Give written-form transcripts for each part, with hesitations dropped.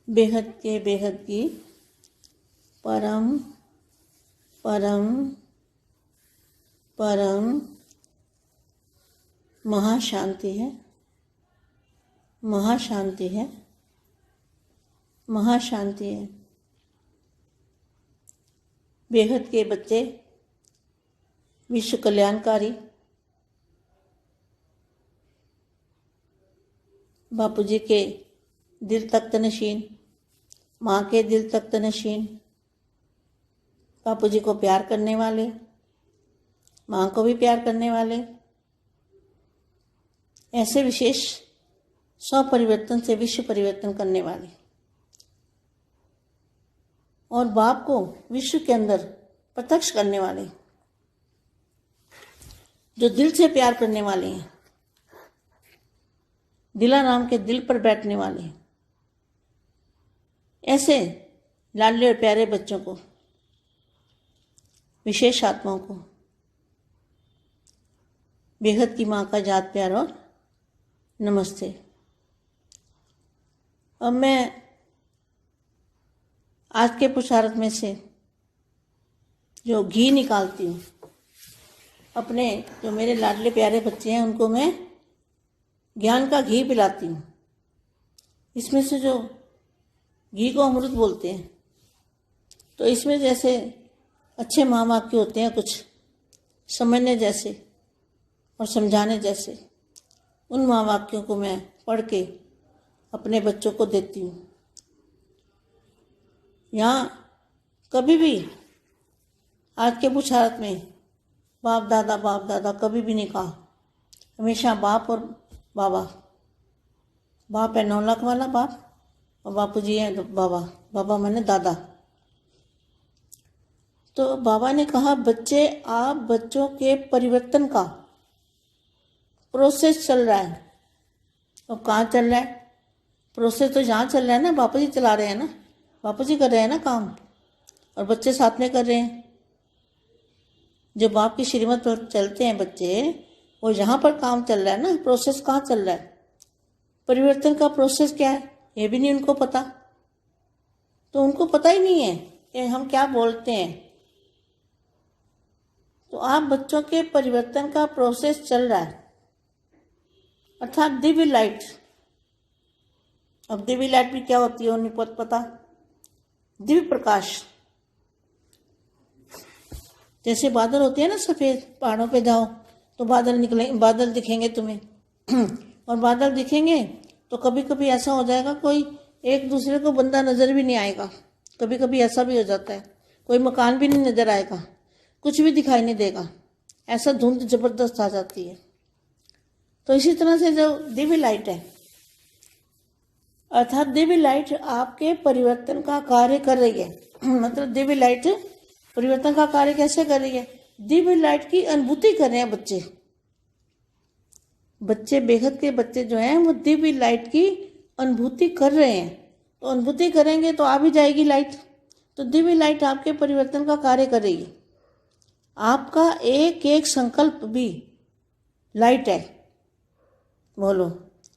बेहद के बेहद की परम परम परम महाशांति है, महाशांति है, महाशांति है। बेहद के बच्चे विश्व कल्याणकारी बापू जी के दिल तख्त नशीन, माँ के दिल तख्त नशीन, बापू जी को प्यार करने वाले, माँ को भी प्यार करने वाले, ऐसे विशेष स्वपरिवर्तन से विश्व परिवर्तन करने वाले और बाप को विश्व के अंदर प्रत्यक्ष करने वाले, जो दिल से प्यार करने वाले हैं, दिलाराम के दिल पर बैठने वाले हैं। ऐसे लाडले और प्यारे बच्चों को, विशेष आत्माओं को बेहद की माँ का याद प्यार और नमस्ते। अब मैं आज के पुरुषार्थ में से जो घी निकालती हूँ, अपने जो मेरे लाडले प्यारे बच्चे हैं उनको मैं ज्ञान का घी पिलाती हूँ। इसमें से जो घी को अमृत बोलते हैं, तो इसमें जैसे अच्छे महावाक्य होते हैं, कुछ समझने जैसे और समझाने जैसे, उन महावाक्यों को मैं पढ़ के अपने बच्चों को देती हूँ। यहाँ कभी भी आज के पुरुषार्थ में बाप दादा कभी भी नहीं कहा, हमेशा बाप और बाबा। बाप है 9 लाख वाला बाप और बापू जी है बाबा। बाबा माने दादा। तो बाबा ने कहा, बच्चे आप बच्चों के परिवर्तन का प्रोसेस चल रहा है। और कहाँ चल रहा है प्रोसेस? तो जहाँ चल रहा है ना, बापू जी चला रहे हैं ना, बापू जी कर रहे हैं ना काम, और बच्चे साथ में कर रहे हैं। जो बाप की श्रीमत पर चलते हैं बच्चे, वो जहाँ पर काम चल रहा है ना, प्रोसेस कहाँ चल रहा है, परिवर्तन का प्रोसेस क्या है, ये भी नहीं उनको पता। तो उनको पता ही नहीं है कि हम क्या बोलते हैं। तो आप बच्चों के परिवर्तन का प्रोसेस चल रहा है, अर्थात दिव्य लाइट। अब दिव्य लाइट भी क्या होती है उन्हें पता। दिव्य प्रकाश, जैसे बादल होते हैं ना सफेद, पहाड़ों पे जाओ तो बादल निकले, बादल दिखेंगे तुम्हें और बादल दिखेंगे तो कभी कभी ऐसा हो जाएगा, कोई एक दूसरे को बंदा नजर भी नहीं आएगा। कभी कभी ऐसा भी हो जाता है, कोई मकान भी नहीं नजर आएगा, कुछ भी दिखाई नहीं देगा, ऐसा धुंध जबरदस्त आ जाती है। तो इसी तरह से जो दिव्य लाइट है, अर्थात दिव्य लाइट आपके परिवर्तन का कार्य कर रही है। मतलब दिव्य लाइट परिवर्तन का कार्य कैसे कर रही है? दिव्य लाइट की अनुभूति कर रहे हैं बच्चे। बच्चे बेहद के बच्चे जो हैं वो दिव्य लाइट की अनुभूति कर रहे हैं। तो अनुभूति करेंगे तो आ भी जाएगी लाइट। तो दिव्य लाइट आपके परिवर्तन का कार्य कर रही है। आपका एक एक संकल्प भी लाइट है। बोलो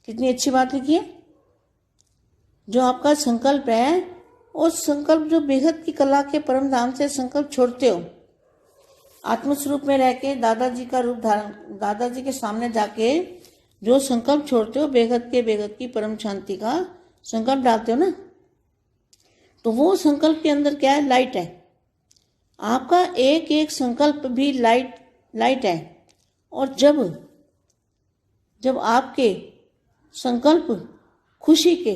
कितनी अच्छी बात लिखी है। जो आपका संकल्प है, उस संकल्प जो बेहद की कला के परम धाम से संकल्प छोड़ते हो, आत्मस्वरूप में रह के दादाजी का रूप धारण, दादाजी के सामने जाके जो संकल्प छोड़ते हो, बेहद की परम शांति का संकल्प डालते हो ना, तो वो संकल्प के अंदर क्या है? लाइट है। आपका एक एक संकल्प भी लाइट है। और जब आपके संकल्प खुशी के,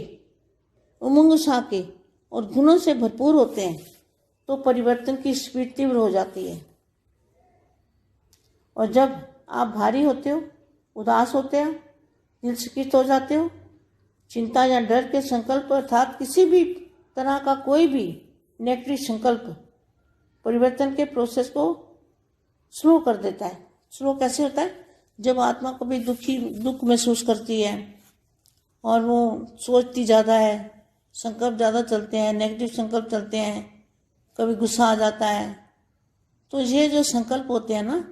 उमंग उत्साह के और गुणों से भरपूर होते हैं, तो परिवर्तन की स्पीड तीव्र हो जाती है। और जब आप भारी होते हो, उदास होते हो, दिल शिकिस्त हो जाते हो, चिंता या डर के संकल्प अर्थात किसी भी तरह का कोई भी नेगेटिव संकल्प परिवर्तन के प्रोसेस को स्लो कर देता है। स्लो कैसे होता है? जब आत्मा कभी दुख महसूस करती है और वो सोचती ज़्यादा है, संकल्प ज़्यादा चलते हैं, नेगेटिव संकल्प चलते हैं, कभी गुस्सा आ जाता है, तो ये जो संकल्प होते हैं ना,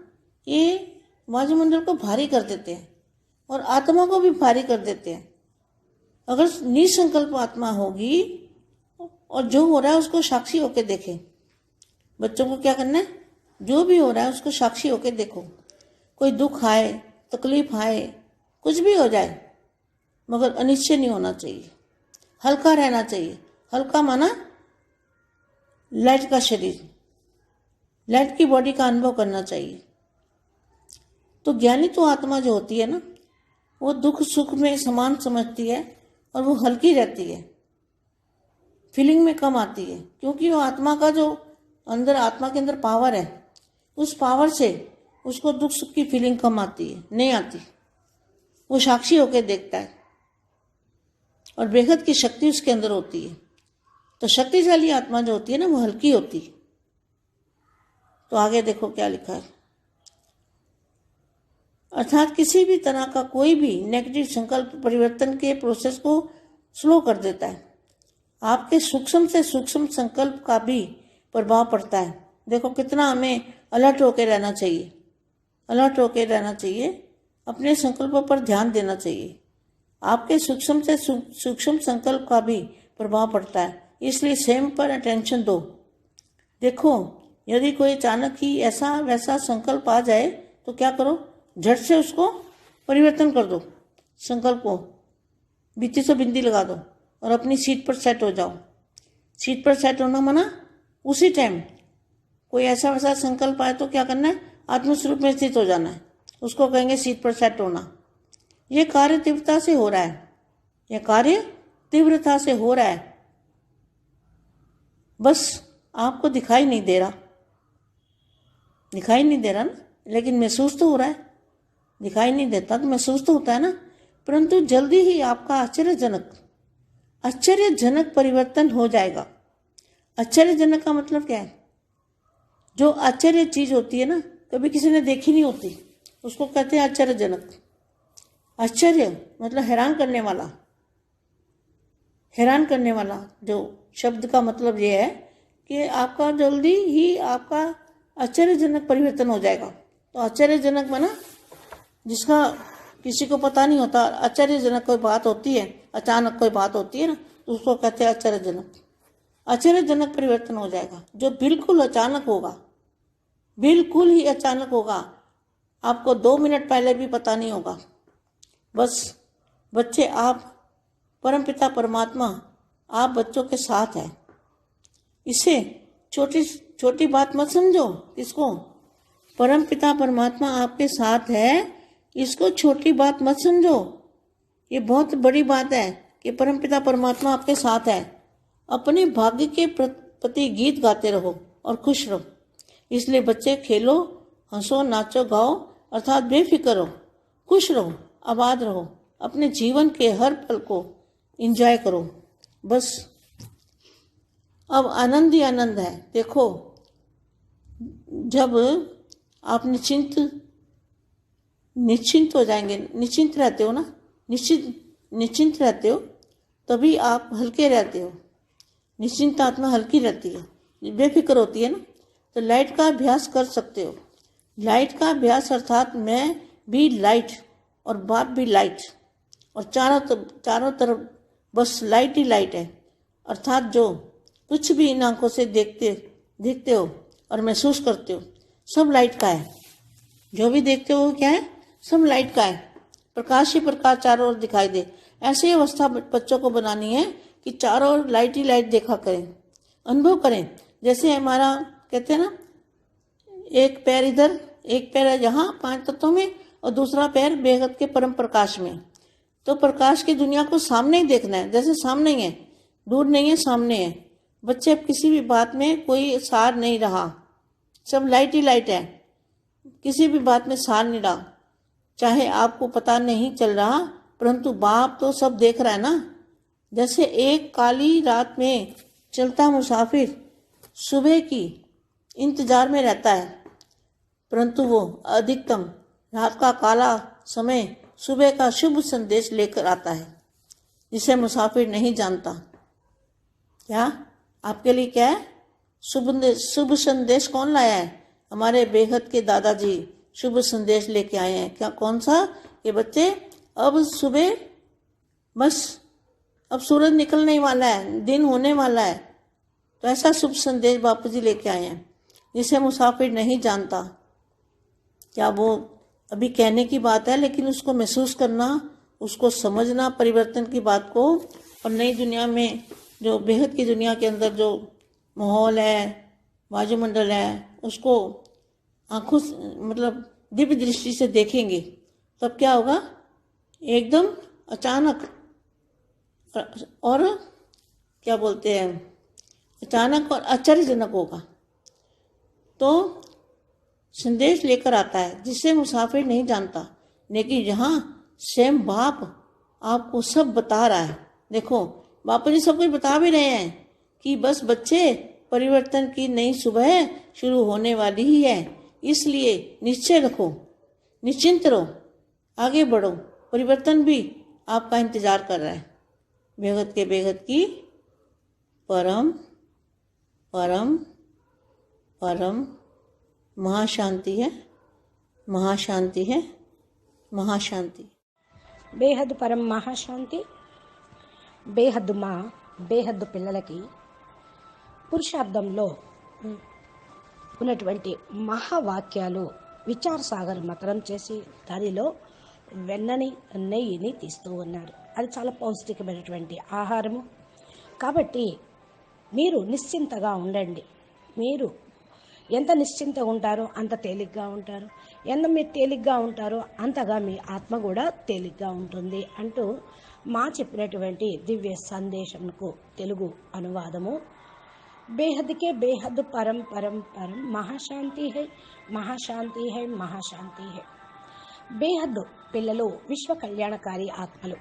ये वायुमंडल को भारी कर देते हैं और आत्मा को भी भारी कर देते हैं। अगर निसंकल्प आत्मा होगी और जो हो रहा है उसको साक्षी होके देखें। बच्चों को क्या करना है, जो भी हो रहा है उसको साक्षी होके देखो। कोई दुख आए, तकलीफ आए, कुछ भी हो जाए, मगर अनिश्चय नहीं होना चाहिए, हल्का रहना चाहिए। हल्का माना लाइट का शरीर, लाइट की बॉडी का अनुभव करना चाहिए। तो ज्ञानी तो आत्मा जो होती है ना, वो दुख सुख में समान समझती है और वो हल्की रहती है, फीलिंग में कम आती है, क्योंकि वो आत्मा का जो अंदर, आत्मा के अंदर पावर है, उस पावर से उसको दुख सुख की फीलिंग कम आती है, नहीं आती। वो साक्षी होकर देखता है और बेहद की शक्ति उसके अंदर होती है। तो शक्तिशाली आत्मा जो होती है ना, वो हल्की होती है। तो आगे देखो क्या लिखा है। अर्थात किसी भी तरह का कोई भी नेगेटिव संकल्प परिवर्तन के प्रोसेस को स्लो कर देता है। आपके सूक्ष्म से सूक्ष्म संकल्प का भी प्रभाव पड़ता है। देखो कितना हमें अलर्ट होकर रहना चाहिए, अलर्ट होकर रहना चाहिए, अपने संकल्पों पर ध्यान देना चाहिए। आपके सूक्ष्म से सूक्ष्म संकल्प का भी प्रभाव पड़ता है, इसलिए स्वयं पर अटेंशन दो। देखो यदि कोई अचानक ही ऐसा वैसा संकल्प आ जाए तो क्या करो, झट से उसको परिवर्तन कर दो, संकल्प को बीती से बिंदी लगा दो और अपनी सीट पर सेट हो जाओ। सीट पर सेट होना माना उसी टाइम कोई ऐसा वैसा संकल्प आए तो क्या करना है, आत्मस्वरूप में स्थित हो जाना है, उसको कहेंगे सीट पर सेट होना। ये कार्य तीव्रता से हो रहा है, यह कार्य तीव्रता से हो रहा है, बस आपको दिखाई नहीं दे रहा, दिखाई नहीं दे रहा ना, लेकिन महसूस तो हो रहा है। दिखाई नहीं देता तो महसूस तो होता है ना, परंतु जल्दी ही आपका आश्चर्यजनक परिवर्तन हो जाएगा। आश्चर्यजनक का मतलब क्या है, जो आश्चर्य चीज होती है ना, कभी किसी ने देखी नहीं होती, उसको कहते हैं आश्चर्यजनक। आश्चर्य मतलब हैरान करने वाला, हैरान करने वाला जो शब्द का मतलब ये है कि आपका जल्दी ही आपका आश्चर्यजनक परिवर्तन हो जाएगा। तो आश्चर्यजनक माना जिसका किसी को पता नहीं होता, आश्चर्यजनक कोई बात होती है, अचानक कोई बात होती है ना, तो उसको कहते हैं आश्चर्यजनक। आश्चर्यजनक परिवर्तन हो जाएगा जो बिल्कुल अचानक होगा, बिल्कुल ही अचानक होगा, आपको 2 मिनट पहले भी पता नहीं होगा। बस बच्चे, आप परमपिता परमात्मा आप बच्चों के साथ है, इसे छोटी छोटी बात मत समझो। किसको, परमपिता परमात्मा आपके साथ है, इसको छोटी बात मत समझो, ये बहुत बड़ी बात है कि परमपिता परमात्मा आपके साथ है। अपने भाग्य के प्रति गीत गाते रहो और खुश रहो। इसलिए बच्चे खेलो, हंसो, नाचो, गाओ, अर्थात बेफिक्र रहो, खुश रहो, आबाद रहो, अपने जीवन के हर पल को एंजॉय करो। बस अब आनंद ही आनंद है। देखो जब आप निश्चिंत हो जाएंगे, निश्चिंत रहते हो ना, निश्चिंत रहते हो, तभी आप हल्के रहते हो। निश्चिंत आत्मा हल्की रहती है, बेफिक्र होती है ना। तो लाइट का अभ्यास कर सकते हो। लाइट का अभ्यास अर्थात मैं भी लाइट और बाप भी लाइट, और चारों तरफ बस लाइट ही लाइट है। अर्थात जो कुछ भी इन आंखों से देखते हो और महसूस करते हो, सब लाइट का है। जो भी देखते हो क्या है, सब लाइट का है। प्रकाश ही प्रकाश चारों ओर दिखाई दे। ऐसी अवस्था बच्चों को बनानी है कि चारों ओर लाइट ही लाइट देखा करें, अनुभव करें। जैसे हमारा कहते हैं ना, एक पैर इधर, एक पैर है यहाँ 5 तत्वों में, और दूसरा पैर बेहद के परम प्रकाश में। तो प्रकाश की दुनिया को सामने ही देखना है, जैसे सामने ही है, दूर नहीं है, सामने है। बच्चे अब किसी भी बात में कोई सार नहीं रहा, सब लाइट ही लाइट है, किसी भी बात में सार नहीं रहा। चाहे आपको पता नहीं चल रहा, परंतु बाप तो सब देख रहा है ना। जैसे एक काली रात में चलता मुसाफिर सुबह की इंतजार में रहता है, परंतु वो अधिकतम रात का काला समय सुबह का शुभ संदेश लेकर आता है, जिसे मुसाफिर नहीं जानता। क्या आपके लिए क्या है शुभ संदेश? कौन लाया है? हमारे बेहद के दादाजी शुभ संदेश लेके आए हैं। क्या, कौन सा? ये बच्चे अब सुबह, बस अब सूरज निकलने वाला है, दिन होने वाला है, तो ऐसा शुभ संदेश बापू जी लेके आए हैं, जिसे मुसाफिर नहीं जानता। क्या वो अभी कहने की बात है, लेकिन उसको महसूस करना, उसको समझना परिवर्तन की बात को, और नई दुनिया में जो बेहद की दुनिया के अंदर जो माहौल है, वायुमंडल है, उसको आंखों मतलब दिव्य दृष्टि से देखेंगे, तब क्या होगा, एकदम अचानक और क्या बोलते हैं, अचानक और आश्चर्यजनक होगा। तो संदेश लेकर आता है जिसे मुसाफिर नहीं जानता, लेकिन यहाँ स्वयं बाप आपको सब बता रहा है। देखो बापू जी सब कुछ बता भी रहे हैं कि बस बच्चे, परिवर्तन की नई सुबह शुरू होने वाली ही है, इसलिए निश्चय रखो, निश्चिंत रहो, आगे बढ़ो, परिवर्तन भी आपका इंतजार कर रहा है। बेहद के बेहद की परम परम परम महाशांति है, महाशांति है, महाशांति। బేహద్ పరం మహాశాంతి. బేహద్ మా బేహద్ పిల్లలకి పురుషార్థంలో ఉన్నటువంటి మహావాక్యాలు విచార సాగర్ మతనం చేసి దానిలో వెన్నని నెయ్యిని తీస్తూ ఉన్నారు. అది చాలా పౌష్టికమైనటువంటి ఆహారము. కాబట్టి మీరు నిశ్చింతగా ఉండండి. మీరు ఎంత నిశ్చింతగా ఉంటారో అంత తేలిగ్గా ఉంటారు. ఎంత మీరు తేలిగ్గా ఉంటారో అంతగా మీ ఆత్మ కూడా తేలిగ్గా ఉంటుంది అంటూ మా చెప్పినటువంటి దివ్య సందేశంకు తెలుగు అనువాదము. బేహద్కే బేహద్ పరం పరం పరం మహాశాంతి హై, మహాశాంతి హై, మహాశాంతి హై. బేహద్ పిల్లలు విశ్వ కళ్యాణకారి ఆత్మలు.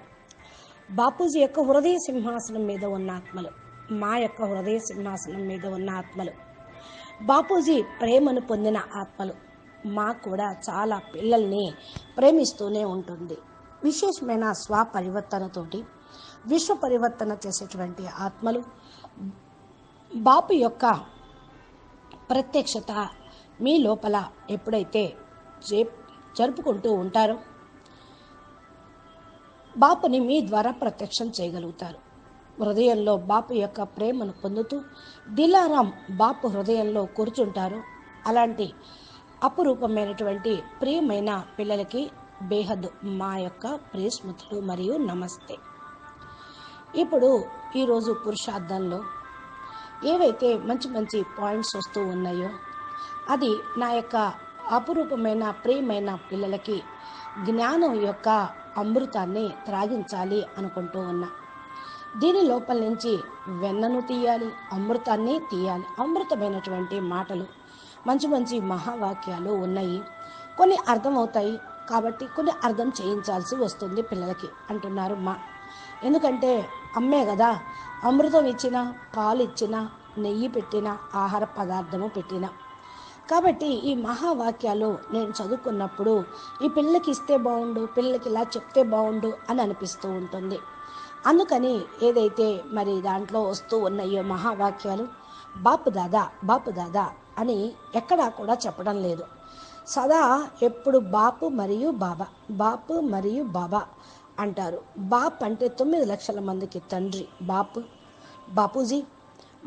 బాపూజీ యొక్క హృదయ సింహాసనం మీద ఉన్న ఆత్మలు, మా యొక్క హృదయ సింహాసనం మీద ఉన్న ఆత్మలు, బాపూజీ ప్రేమను పొందిన ఆత్మలు. మా కూడా చాలా పిల్లల్ని ప్రేమిస్తూనే ఉంటుంది. విశేషమైన స్వపరివర్తనతోటి విశ్వ పరివర్తన చేసేటువంటి ఆత్మలు. బాపు యొక్క ప్రత్యక్షత మీ లోపల ఎప్పుడైతే జరుపుకుంటూ ఉంటారో బాపుని మీ ద్వారా ప్రత్యక్షం చేయగలుగుతారు. హృదయంలో బాపు యొక్క ప్రేమను పొందుతూ దిలారాం బాపు హృదయంలో కూర్చుంటారు. అలాంటి అపురూపమైనటువంటి ప్రియమైన పిల్లలకి బేహద్ మా యొక్క ప్రియ స్మృతులు మరియు నమస్తే. ఇప్పుడు ఈరోజు పురుషార్థంలో ఏవైతే మంచి మంచి పాయింట్స్ వస్తూ ఉన్నాయో అది నా యొక్క అపురూపమైన ప్రియమైన పిల్లలకి జ్ఞానం యొక్క అమృతాన్ని త్రాగించాలి అనుకుంటూ ఉన్నా. దీని లోపల నుంచి వెన్నను తీయాలి, అమృతాన్ని తీయాలి. అమృతమైనటువంటి మాటలు, మంచి మంచి మహావాక్యాలు ఉన్నాయి. కొన్ని అర్థమవుతాయి కాబట్టి కొన్ని అర్థం చేయించాల్సి వస్తుంది పిల్లలకి అంటున్నారు మా. ఎందుకంటే అమ్మే కదా, అమృతం ఇచ్చిన, పాలు ఇచ్చిన, నెయ్యి పెట్టిన, ఆహార పదార్థము పెట్టిన. కాబట్టి ఈ మహావాక్యాలు నేను చదువుకున్నప్పుడు ఈ పిల్లలకి ఇస్తే బాగుండు, పిల్లలకి ఇలా చెప్తే బాగుండు అని అనిపిస్తూ ఉంటుంది. అందుకని ఏదైతే మరి దాంట్లో వస్తూ ఉన్నాయో మహావాక్యాలు బాపు దాదా అని ఎక్కడా కూడా చెప్పడం లేదు. సదా ఎప్పుడు బాపు మరియు బాబా, బాపు మరియు బాబా అంటారు. బాప్ అంటే 9 లక్షల మందికి తండ్రి బాపు, బాపూజీ.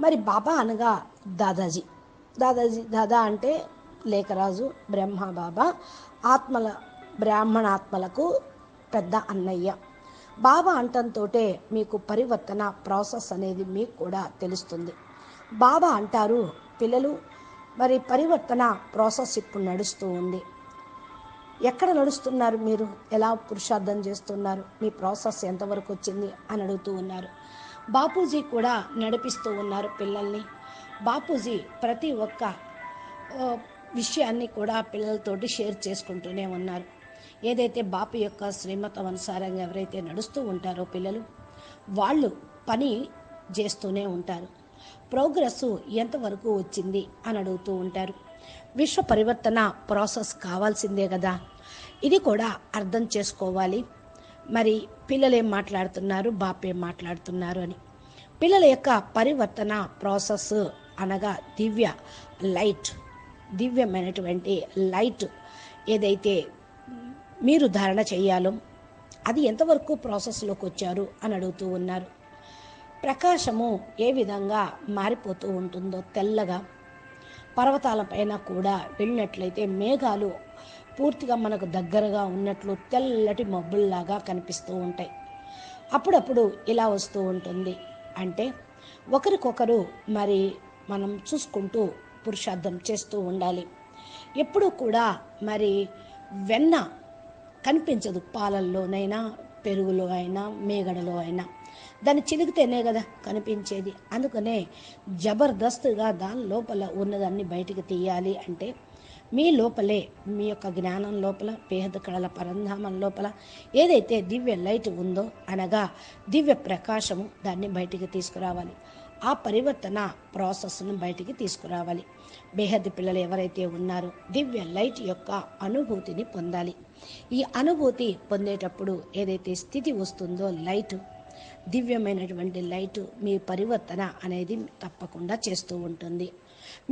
మరి బాబా అనగా దాదాజీ. దాదా అంటే లేఖరాజు, బ్రహ్మ బాబా, ఆత్మల బ్రాహ్మణాత్మలకు పెద్ద అన్నయ్య. బాబా అంటంతో మీకు పరివర్తన ప్రాసెస్ అనేది మీకు కూడా తెలుస్తుంది. బాబా అంటారు పిల్లలు, మరి పరివర్తన ప్రాసెస్ ఇప్పుడు నడుస్తూ ఉంది. ఎక్కడ నడుస్తున్నారు మీరు, ఎలా పురుషార్థం చేస్తున్నారు, మీ ప్రాసెస్ ఎంతవరకు వచ్చింది అని అడుగుతూ ఉన్నారు. బాపూజీ కూడా నడిపిస్తూ ఉన్నారు పిల్లల్ని. బాపూజీ ప్రతి ఒక్క విషయాన్ని కూడా పిల్లలతోటి షేర్ చేసుకుంటూనే ఉన్నారు. ఏదైతే బాపు యొక్క శ్రీమతం అనుసారంగా ఎవరైతే నడుస్తూ ఉంటారో పిల్లలు, వాళ్ళు పని చేస్తూనే ఉంటారు. ప్రోగ్రెస్ ఎంతవరకు వచ్చింది అని అడుగుతూ ఉంటారు. విశ్వ పరివర్తన ప్రాసెస్ కావాల్సిందే కదా, ఇది కూడా అర్థం చేసుకోవాలి. మరి పిల్లలు ఏం మాట్లాడుతున్నారు, బాపు ఏం మాట్లాడుతున్నారు అని. పిల్లల యొక్క పరివర్తన ప్రాసెస్ అనగా దివ్యమైనటువంటి లైట్ ఏదైతే మీరు ధారణ చేయాలో అది ఎంతవరకు ప్రాసెస్లోకి వచ్చారు అని అడుగుతూ ఉన్నారు. ప్రకాశము ఏ విధంగా మారిపోతూ ఉంటుందో తెల్లగా, పర్వతాలపైన కూడా వెళ్ళినట్లయితే మేఘాలు పూర్తిగా మనకు దగ్గరగా ఉన్నట్లు తెల్లటి మబ్బుల్లాగా కనిపిస్తూ ఉంటాయి. అప్పుడప్పుడు ఇలా వస్తూ ఉంటుంది. అంటే ఒకరికొకరు మరి మనం చూసుకుంటూ పురుషార్థం చేస్తూ ఉండాలి. ఎప్పుడూ కూడా మరి వెన్న కనిపించదు, పాలల్లోనైనా పెరుగులో అయినా మేగడలో అయినా. దాన్ని చిలికితేనే కదా కనిపించేది. అందుకనే జబర్దస్త్గా దాని లోపల ఉన్నదాన్ని బయటికి తీయాలి అంటే మీ లోపలే, మీ యొక్క జ్ఞానం లోపల, బేహద్ కళల పరంధామం లోపల ఏదైతే దివ్య లైట్ ఉందో, అనగా దివ్య ప్రకాశము, దాన్ని బయటికి తీసుకురావాలి. ఆ పరివర్తన ప్రాసెస్ను బయటికి తీసుకురావాలి. బేహద్ పిల్లలు ఎవరైతే ఉన్నారో దివ్య లైట్ యొక్క అనుభూతిని పొందాలి. ఈ అనుభూతి పొందేటప్పుడు ఏదైతే స్థితి వస్తుందో లైట్, దివ్యమైనటువంటి లైట్ మీ పరివర్తన అనేది తప్పకుండా చేస్తూ ఉంటుంది.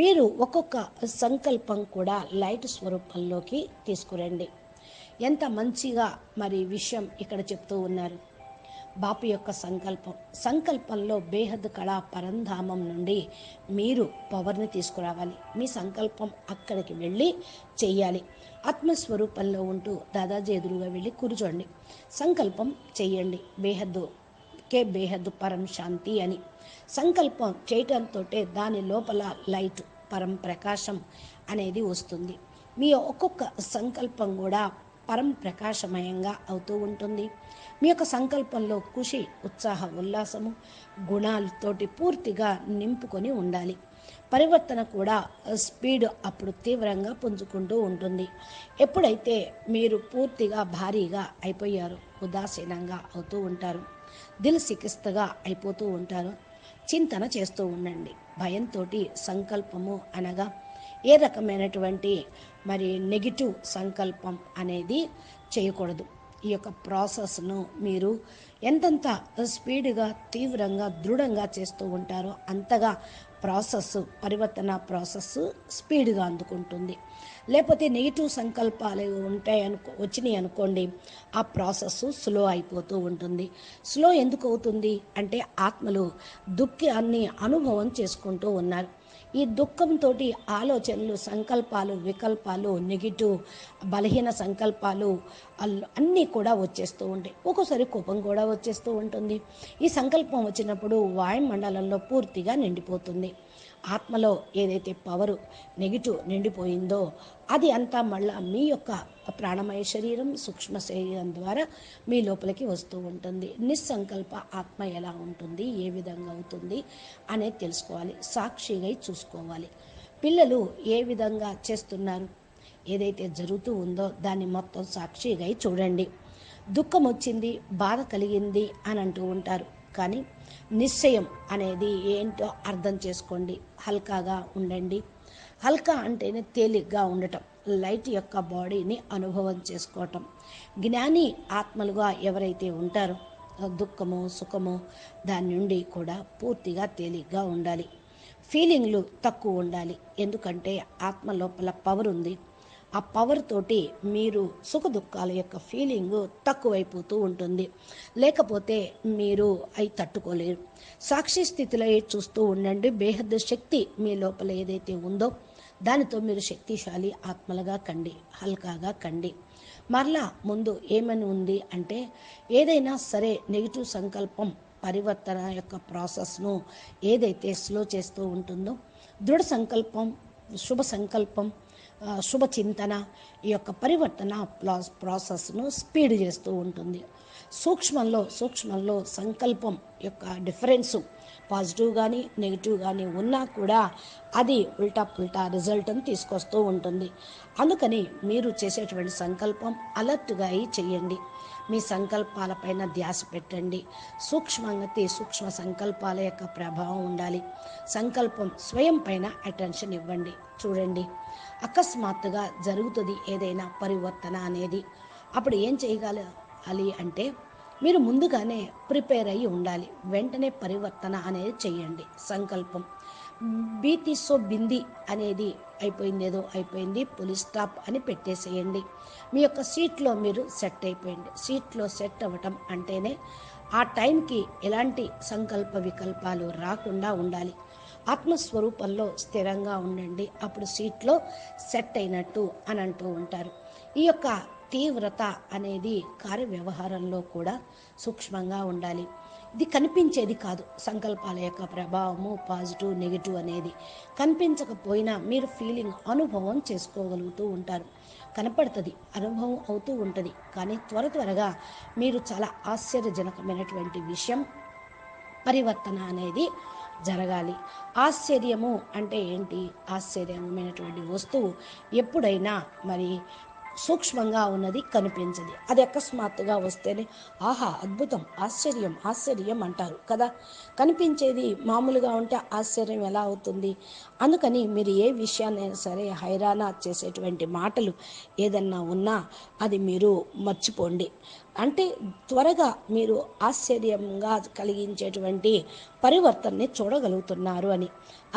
మీరు ఒక్కొక్క సంకల్పం కూడా లైట్ స్వరూపంలోకి తీసుకురండి. ఎంత మంచిగా మరి విషయం ఇక్కడ చెప్తూ ఉన్నారు. బాపు యొక్క సంకల్పంలో బేహద్ కళా పరంధామం నుండి మీరు పవర్ని తీసుకురావాలి. మీ సంకల్పం అక్కడికి వెళ్ళి చెయ్యాలి. ఆత్మస్వరూపంలో ఉంటూ దాదాజీ ఎదురుగా వెళ్ళి కూర్చోండి, సంకల్పం చెయ్యండి. బేహద్ పరం శాంతి అని సంకల్పం చేయటంతో దాని లోపల లైట్, పరం ప్రకాశం అనేది వస్తుంది. మీ ఒక్కొక్క సంకల్పం కూడా పరం ప్రకాశమయంగా అవుతూ ఉంటుంది. మీ యొక్క సంకల్పంలో ఖుషి, ఉత్సాహ, ఉల్లాసము, గుణాలతోటి పూర్తిగా నింపుకొని ఉండాలి. పరివర్తన కూడా స్పీడ్ అప్పుడు తీవ్రంగా పుంజుకుంటూ ఉంటుంది. ఎప్పుడైతే మీరు పూర్తిగా భారీగా అయిపోయారో, ఉదాసీనంగా అవుతూ ఉంటారు, దిల్ సికిస్తగా అయిపోతూ ఉంటారు, చింతన చేస్తూ ఉండండి. భయంతో సంకల్పము అనగా ఏ రకమైనటువంటి మరి నెగిటివ్ సంకల్పం అనేది చేయకూడదు. ఈ యొక్క ప్రాసెస్ను మీరు ఎంతంత స్పీడ్గా, తీవ్రంగా, దృఢంగా చేస్తూ ఉంటారో అంతగా పరివర్తన ప్రాసెస్ స్పీడ్గా అందుకుంటుంది. లేకపోతే నెగిటివ్ సంకల్పాలు వచ్చినాయి అనుకోండి, ఆ ప్రాసెస్ స్లో అయిపోతూ ఉంటుంది. స్లో ఎందుకు అవుతుంది అంటే ఆత్మలు దుఃఖాన్ని అనుభవం చేసుకుంటూ ఉన్నారు. ఈ దుఃఖంతో ఆలోచనలు, సంకల్పాలు, వికల్పాలు, నెగిటివ్ బలహీన సంకల్పాలు అన్నీ కూడా వచ్చేస్తూ ఉంటాయి. ఒక్కోసారి కోపం కూడా వచ్చేస్తూ ఉంటుంది. ఈ సంకల్పం వచ్చినప్పుడు వాయుమండలంలో పూర్తిగా నిండిపోతుంది. ఆత్మలో ఏదైతే పవరు నెగిటివ్ నిండిపోయిందో అది అంతా మళ్ళా మీ యొక్క ప్రాణమయ శరీరం, సూక్ష్మ శరీరం ద్వారా మీ లోపలికి వస్తూ ఉంటుంది. నిస్సంకల్ప ఆత్మ ఎలా ఉంటుంది, ఏ విధంగా అవుతుంది అనేది తెలుసుకోవాలి. సాక్షిగా చూసుకోవాలి. పిల్లలు ఏ విధంగా చేస్తున్నారు, ఏదైతే జరుగుతూ ఉందో దాన్ని మొత్తం సాక్షిగా చూడండి. దుఃఖం వచ్చింది, బాధ కలిగింది అని అంటూ ఉంటారు, కానీ నిశ్చయం అనేది ఏంటో అర్థం చేసుకోండి. హల్కాగా ఉండండి. హల్కా అంటేనే తేలిగ్గా ఉండటం, లైట్ యొక్క బాడీని అనుభవం చేసుకోవటం. జ్ఞాని ఆత్మలుగా ఎవరైతే ఉంటారో దుఃఖము, సుఖము దాని నుండి కూడా పూర్తిగా తేలిగ్గా ఉండాలి. ఫీలింగ్లు తక్కువ ఉండాలి. ఎందుకంటే ఆత్మ లోపల పవర్ ఉంది. ఆ పవర్ తోటి మీరు సుఖ దుఃఖాల యొక్క ఫీలింగ్ తక్కువైపోతూ ఉంటుంది. లేకపోతే మీరు అవి తట్టుకోలేరు. సాక్షి స్థితిలో చూస్తూ ఉండండి. బేహద్ శక్తి మీ లోపల ఏదైతే ఉందో దానితో మీరు శక్తిశాలి ఆత్మలుగా కండి, హల్కాగా కండి. మరలా ముందు ఏమని ఉంది అంటే ఏదైనా సరే నెగిటివ్ సంకల్పం పరివర్తన యొక్క ప్రాసెస్ను ఏదైతే స్లో చేస్తూ ఉంటుందో, దృఢ సంకల్పం, శుభ సంకల్పం, శుభ చింతన ఈ యొక్క పరివర్తన ప్రాసెస్ను స్పీడ్ చేస్తూ ఉంటుంది. సూక్ష్మంలో సంకల్పం యొక్క డిఫరెన్సు పాజిటివ్ కానీ నెగిటివ్ కానీ ఉన్నా కూడా అది ఉల్టా పుల్టా రిజల్ట్ని తీసుకొస్తూ ఉంటుంది. అందుకని మీరు చేసేటువంటి సంకల్పం అలర్ట్గా చేయండి. మీ సంకల్పాలపైన ధ్యాస పెట్టండి. సూక్ష్మ సంకల్పాల యొక్క ప్రభావం ఉండాలి. సంకల్పం స్వయం పైన అటెన్షన్ ఇవ్వండి. చూడండి, అకస్మాత్తుగా జరుగుతుంది ఏదైనా పరివర్తన అనేది. అప్పుడు ఏం చేయగలగాలి అంటే మీరు ముందుగానే ప్రిపేర్ అయ్యి ఉండాలి. వెంటనే పరివర్తన అనేది చేయండి. సంకల్పం బీతి సో బింది అనేది అయిపోయిందేదో అయిపోయింది, పులి స్టాప్ అని పెట్టేసేయండి. మీ యొక్క సీట్లో మీరు సెట్ అయిపోయింది. సీట్లో సెట్ అవ్వటం అంటేనే ఆ టైంకి ఎలాంటి సంకల్ప వికల్పాలు రాకుండా ఉండాలి. ఆత్మస్వరూపంలో స్థిరంగా ఉండండి, అప్పుడు సీట్లో సెట్ అయినట్టు అని అంటూ ఉంటారు. ఈ యొక్క తీవ్రత అనేది కార్యవ్యవహారంలో కూడా సూక్ష్మంగా ఉండాలి. ఇది కనిపించేది కాదు. సంకల్పాల యొక్క ప్రభావము పాజిటివ్ నెగిటివ్ అనేది కనిపించకపోయినా మీరు ఫీలింగ్ అనుభవం చేసుకోగలుగుతూ ఉంటారు. కనపడుతుంది, అనుభవం అవుతూ ఉంటుంది. కానీ త్వరగా మీరు చాలా ఆశ్చర్యజనకమైనటువంటి విషయం పరివర్తన అనేది జరగాలి. ఆశ్చర్యము అంటే ఏంటి? ఆశ్చర్యమైనటువంటి వస్తువు ఎప్పుడైనా మరి సూక్ష్మంగా ఉన్నది కనిపించదు. అది అకస్మాత్తుగా వస్తేనే ఆహా అద్భుతం, ఆశ్చర్యం ఆశ్చర్యం అంటారు కదా. కనిపించేది మామూలుగా ఉంటే ఆశ్చర్యం ఎలా అవుతుంది? అందుకని మీరు ఏ విషయాన్నైనా సరే హైరానా చేసేటువంటి మాటలు ఏదన్నా ఉన్నా అది మీరు మర్చిపోండి. అంటే త్వరగా మీరు ఆశ్చర్యంగా కలిగించేటువంటి పరివర్తనని చూడగలుగుతున్నారు అని.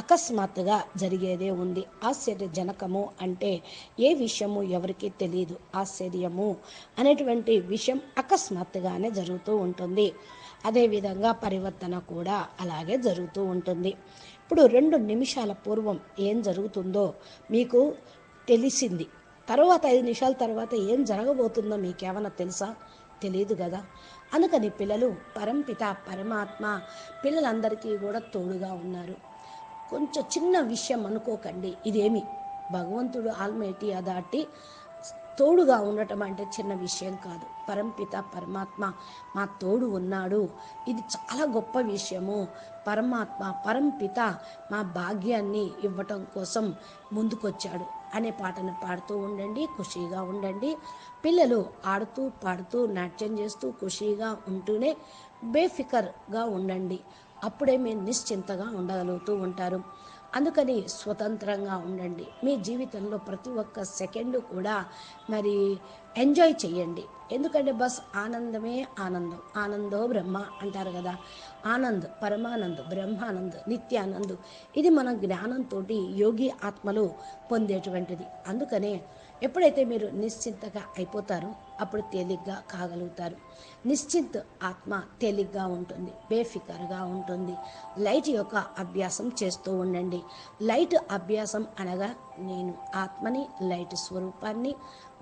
అకస్మాత్తుగా జరిగేదే ఉంది. ఆశ్చర్యజనకము అంటే ఏ విషయము ఎవరికీ తెలియదు. ఆశ్చర్యము అనేటువంటి విషయం అకస్మాత్తుగానే జరుగుతూ ఉంటుంది. అదేవిధంగా పరివర్తన కూడా అలాగే జరుగుతూ ఉంటుంది. ఇప్పుడు 2 నిమిషాల పూర్వం ఏం జరుగుతుందో మీకు తెలిసింది. తర్వాత 5 నిమిషాల తర్వాత ఏం జరగబోతుందో మీకేమైనా తెలుసా? తెలియదు కదా. అందుకని పిల్లలు పరంపిత పరమాత్మ పిల్లలందరికీ కూడా తోడుగా ఉన్నారు. కొంచెం చిన్న విషయం అనుకోకండి. ఇదేమి భగవంతుడు ఆల్మైటీ దాటి తోడుగా ఉండటం అంటే చిన్న విషయం కాదు. పరంపిత పరమాత్మ మా తోడు ఉన్నాడు, ఇది చాలా గొప్ప విషయము. పరమాత్మ పరంపిత మా భాగ్యాన్ని ఇవ్వటం కోసం ముందుకొచ్చాడు అనే పాటను పాడుతూ ఉండండి, ఖుషీగా ఉండండి. పిల్లలు ఆడుతూ పాడుతూ నాట్యం చేస్తూ ఖుషీగా ఉంటూనే బేఫికర్గా ఉండండి. అప్పుడే మీరు నిశ్చింతగా ఉండగలుగుతూ ఉంటారు. అందుకని స్వతంత్రంగా ఉండండి. మీ జీవితంలో ప్రతి ఒక్క సెకండు కూడా మరి ఎంజాయ్ చేయండి. ఎందుకంటే బస్ ఆనందమే ఆనందం, ఆనందో బ్రహ్మ అంటారు కదా. ఆనంద్, పరమానంద్, బ్రహ్మానంద్, నిత్యానంద్, ఇది మన జ్ఞానంతో యోగి ఆత్మలు పొందేటువంటిది. అందుకనే ఎప్పుడైతే మీరు నిశ్చింతగా అయిపోతారో అప్పుడు తేలిగ్గా కాగలుగుతారు. నిశ్చింత్ ఆత్మ తేలిగ్గా ఉంటుంది, బేఫికర్గా ఉంటుంది. లైట్ యొక్క అభ్యాసం చేస్తూ ఉండండి. లైట్ అభ్యాసం అనగా నేను ఆత్మని, లైట్ స్వరూపాన్ని,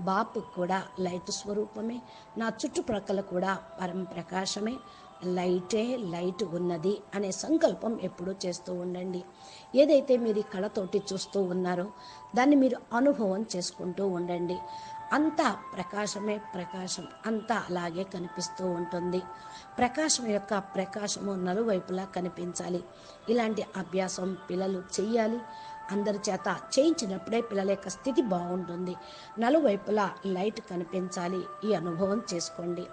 బాపు కూడా లైట్ స్వరూపమే, నా చుట్టుప్రక్కల కూడా పరం ప్రకాశమే, లైటే లైట్ ఉన్నది అనే సంకల్పం ఎప్పుడూ చేస్తూ ఉండండి. ఏదైతే మీరు ఈ కళతోటి చూస్తూ ఉన్నారో దాన్ని మీరు అనుభవం చేసుకుంటూ ఉండండి. అంతా ప్రకాశమే ప్రకాశం, అంతా అలాగే కనిపిస్తూ ఉంటుంది. ప్రకాశం యొక్క ప్రకాశము నలువైపులా కనిపించాలి. ఇలాంటి అభ్యాసం పిల్లలు చెయ్యాలి. అందరి చేత చేయించినప్పుడే పిల్లల యొక్క స్థితి బాగుంటుంది. నలువైపులా లైట్ కనిపించాలి. ఈ అనుభవం చేసుకోండి.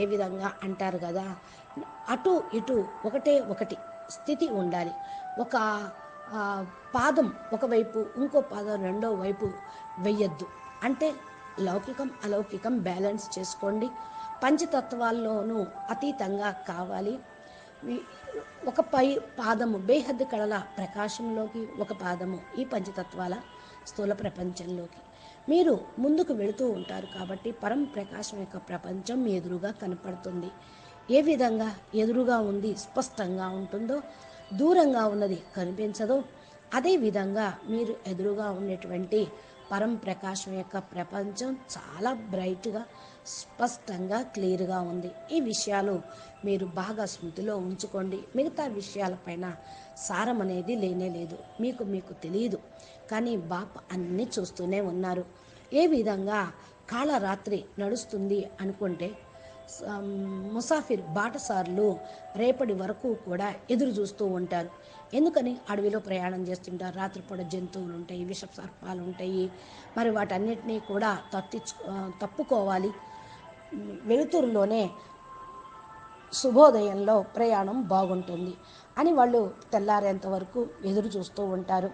ఏ విధంగా అంటారు కదా, అటు ఇటు ఒకటే ఒకటి స్థితి ఉండాలి. ఒక పాదం ఒకవైపు, ఇంకో పాదం రెండో వైపు వెయ్యొద్దు. అంటే లౌకికం అలౌకికం బ్యాలెన్స్ చేసుకోండి. పంచతత్వాల్లోనూ అతీతంగా కావాలి. ఒక పాదము బేహద్దు కళల ప్రకాశంలోకి, ఒక పాదము ఈ పంచతత్వాల స్థూల ప్రపంచంలోకి మీరు ముందుకు వెళుతూ ఉంటారు. కాబట్టి పరం ప్రకాశం యొక్క ప్రపంచం మీ ఎదురుగా కనపడుతుంది. ఏ విధంగా ఎదురుగా ఉంది స్పష్టంగా ఉంటుందో, దూరంగా ఉన్నది కనిపించదో, అదేవిధంగా మీరు ఎదురుగా ఉండేటువంటి పరం ప్రకాశం యొక్క ప్రపంచం చాలా బ్రైట్గా, స్పష్టంగా, క్లియర్గా ఉంది. ఈ విషయాలు మీరు బాగా స్మృతిలో ఉంచుకోండి. మిగతా విషయాలపైన సారం అనేది లేనే లేదు. మీకు తెలియదు, కానీ బాప్ అన్నీ చూస్తూనే ఉన్నారు. ఏ విధంగా కాళరాత్రి నడుస్తుంది అనుకుంటే ముసాఫిర్ బాటసార్లు రేపటి వరకు కూడా ఎదురు చూస్తూ ఉంటారు. ఎందుకని? అడవిలో ప్రయాణం చేస్తుంటారు. రాత్రిపూట జంతువులు ఉంటాయి, విష సర్పాలు ఉంటాయి. మరి వాటన్నిటినీ కూడా తప్పుకోవాలి. వెలుతురులోనే శుభోదయంలో ప్రయాణం బాగుంటుంది అని వాళ్ళు తెల్లారేంత వరకు ఎదురు చూస్తూ ఉంటారు.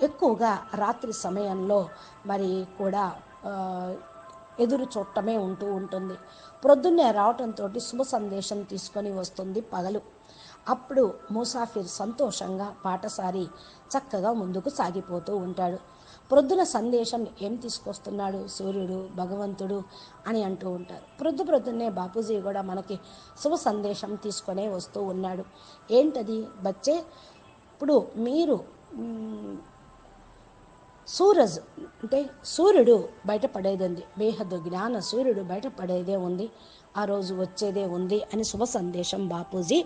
ఎక్కువగా రాత్రి సమయంలో మరి కూడా ఎదురు చూడటమే ఉంటూ ఉంటుంది. ప్రొద్దున్నే రావటంతో శుభ సందేశం తీసుకొని వస్తుంది పగలు. అప్పుడు ముసాఫిర్ సంతోషంగా పాటసారి చక్కగా ముందుకు సాగిపోతూ ఉంటాడు. ప్రొద్దున సందేశం ఏం తీసుకొస్తున్నాడు సూర్యుడు, భగవంతుడు అని అంటూ ఉంటారు. ప్రొద్దున్నే బాపూజీ కూడా మనకి శుభ సందేశం తీసుకొనే వస్తూ ఉన్నాడు. ఏంటది బచ్చే? ఇప్పుడు మీరు సూరజ్ అంటే సూర్యుడు బయటపడేది ఉంది, బేహద్దు జ్ఞాన సూర్యుడు బయటపడేదే ఉంది, ఆ రోజు వచ్చేదే ఉంది అని శుభ సందేశం బాపూజీ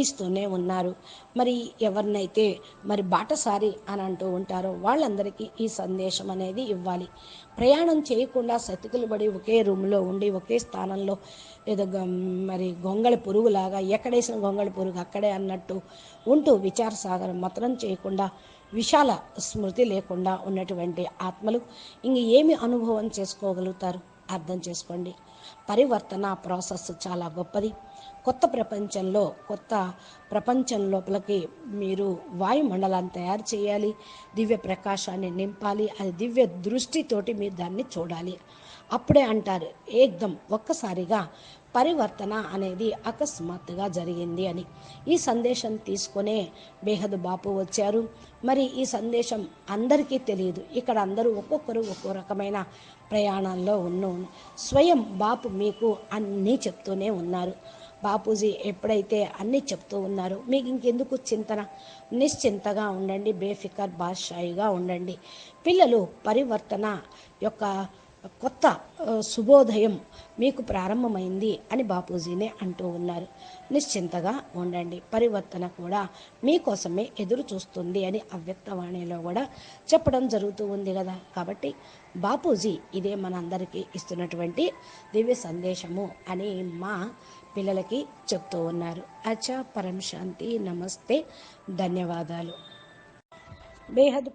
ఇస్తూనే ఉన్నారు. మరి ఎవరినైతే మరి బాటసారి అని అంటూ ఉంటారో వాళ్ళందరికీ ఈ సందేశం అనేది ఇవ్వాలి. ప్రయాణం చేయకుండా సతికిలు పడి ఒకే రూమ్లో ఉండి ఒకే స్థానంలో ఏదో మరి గొంగళి పురుగులాగా ఎక్కడేసిన గొంగళి పురుగు అక్కడే అన్నట్టు ఉంటూ విచారసాగరం మతనం చేయకుండా విశాల స్మృతి లేకుండా ఉన్నటువంటి ఆత్మలు ఇంక ఏమి అనుభవం చేసుకోగలుగుతారు? అర్థం చేసుకోండి. పరివర్తన ప్రాసెస్ చాలా గొప్పది. కొత్త ప్రపంచం లోపలికి మీరు వాయుమండలాన్ని తయారు చేయాలి, దివ్య ప్రకాశాన్ని నింపాలి, అది దివ్య దృష్టితోటి మీరు దాన్ని చూడాలి. అప్పుడే అంటారు ఏకదం ఒక్కసారిగా పరివర్తన అనేది అకస్మాత్తుగా జరిగింది అని. ఈ సందేశం తీసుకునే బేహద్ బాపు వచ్చారు. మరి ఈ సందేశం అందరికీ తెలియదు. ఇక్కడ అందరూ ఒక్కొక్కరు ఒక్కో రకమైన ప్రయాణంలో స్వయం బాపు మీకు అన్నీ చెప్తూనే ఉన్నారు. బాపూజీ ఎప్పుడైతే అన్నీ చెప్తూ ఉన్నారో మీకు ఇంకెందుకు చింతన? నిశ్చింతగా ఉండండి, బేఫికర్ బాద్షాయిగా ఉండండి. పిల్లలు పరివర్తన యొక్క కొత్త శుభోదయం మీకు ప్రారంభమైంది అని బాపూజీనే అంటూ ఉన్నారు. నిశ్చింతగా ఉండండి, పరివర్తన కూడా మీకోసమే ఎదురు చూస్తుంది అని అవ్యక్తవాణిలో కూడా చెప్పడం జరుగుతూ ఉంది కదా. కాబట్టి బాపూజీ ఇదే మనందరికీ ఇస్తున్నటువంటి దివ్య సందేశము అని మా పిల్లలకి చెప్తూ ఉన్నారు. అచ్చా, పరం శాంతి, నమస్తే, ధన్యవాదాలు. బేహద్